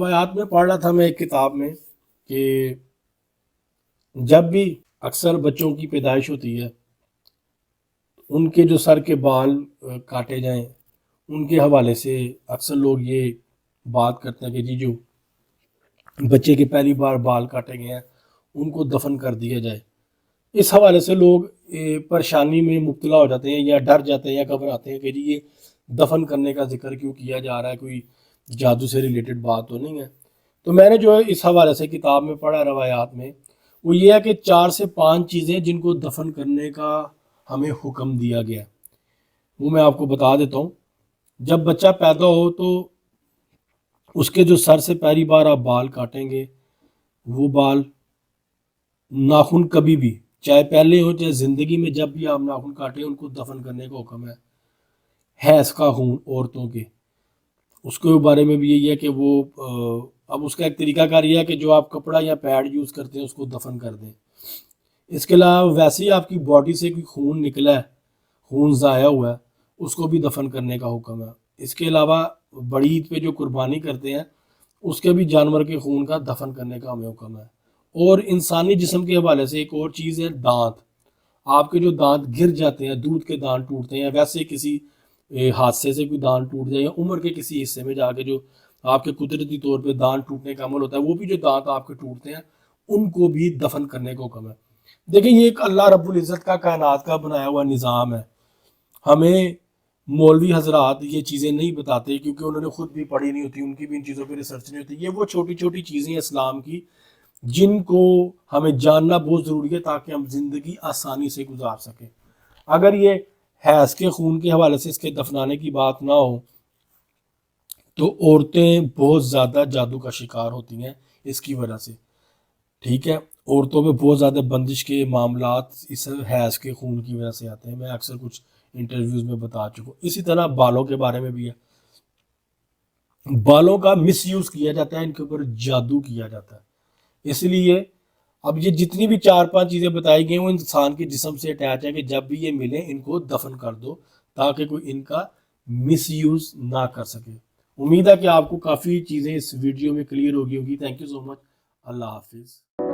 روایات میں پڑھ رہا تھا میں ایک کتاب میں کہ جب بھی اکثر بچوں کی پیدائش ہوتی ہے ان کے جو سر کے بال کاٹے جائیں ان کے حوالے سے اکثر لوگ یہ بات کرتے ہیں کہ جی جو بچے کے پہلی بار بال کاٹے گئے ہیں ان کو دفن کر دیا جائے. اس حوالے سے لوگ پریشانی میں مبتلا ہو جاتے ہیں یا ڈر جاتے ہیں یا گھبراتے ہیں کہ جی یہ دفن کرنے کا ذکر کیوں کیا جا رہا ہے, کوئی جادو سے ریلیٹڈ بات تو نہیں ہے. تو میں نے جو ہے اس حوالے سے کتاب میں پڑھا روایات میں وہ یہ ہے کہ 4 سے 5 چیزیں جن کو دفن کرنے کا ہمیں حکم دیا گیا, وہ میں آپ کو بتا دیتا ہوں. جب بچہ پیدا ہو تو اس کے جو سر سے پہلی بار آپ بال کاٹیں گے وہ بال ناخن کبھی بھی چاہے پہلے ہو چاہے زندگی میں جب بھی آپ ناخن کاٹیں ان کو دفن کرنے کا حکم ہے. حیض کا خون عورتوں کے, اس کے بارے میں بھی یہی ہے کہ وہ اب اس کا ایک طریقہ کار یہ ہے کہ جو آپ کپڑا یا پیڈ یوز کرتے ہیں اس کو دفن کر دیں. اس کے علاوہ ویسے ہی آپ کی باڈی سے کوئی خون نکلا ہے, خون ضائع ہوا ہے, اس کو بھی دفن کرنے کا حکم ہے. اس کے علاوہ بڑی عید پہ جو قربانی کرتے ہیں اس کے بھی جانور کے خون کا دفن کرنے کا ہمیں حکم ہے. اور انسانی جسم کے حوالے سے ایک اور چیز ہے دانت. آپ کے جو دانت گر جاتے ہیں, دودھ کے دانت ٹوٹتے ہیں, ویسے کسی حادثے سے کوئی دانت ٹوٹ جائے یا عمر کے کسی حصے میں جا کے جو آپ کے قدرتی طور پہ دانت ٹوٹنے کا عمل ہوتا ہے, وہ بھی جو دانت آپ کے ٹوٹتے ہیں ان کو بھی دفن کرنے کا حکم ہے. دیکھیں یہ ایک اللہ رب العزت کا کائنات کا بنایا ہوا نظام ہے. ہمیں مولوی حضرات یہ چیزیں نہیں بتاتے کیونکہ انہوں نے خود بھی پڑھی نہیں ہوتی, ان کی بھی ان چیزوں پہ ریسرچ نہیں ہوتی. یہ وہ چھوٹی چھوٹی چیزیں اسلام کی جن کو ہمیں جاننا بہت ضروری ہے تاکہ ہم زندگی آسانی سے گزار سکیں. اگر یہ حیض کے خون کے حوالے سے اس کے دفنانے کی بات نہ ہو تو عورتیں بہت زیادہ جادو کا شکار ہوتی ہیں اس کی وجہ سے. ٹھیک ہے, عورتوں میں بہت زیادہ بندش کے معاملات اس حیض کے خون کی وجہ سے آتے ہیں. میں اکثر کچھ انٹرویوز میں بتا چکا ہوں. اسی طرح بالوں کے بارے میں بھی ہے, بالوں کا مس یوز کیا جاتا ہے, ان کے اوپر جادو کیا جاتا ہے. اس لیے اب یہ جتنی بھی 4-5 چیزیں بتائی گئی ہیں وہ انسان کے جسم سے اٹیچ ہے کہ جب بھی یہ ملیں ان کو دفن کر دو تاکہ کوئی ان کا مس یوز نہ کر سکے. امید ہے کہ آپ کو کافی چیزیں اس ویڈیو میں کلیئر ہوگی. تھینک یو سو مچ. اللہ حافظ.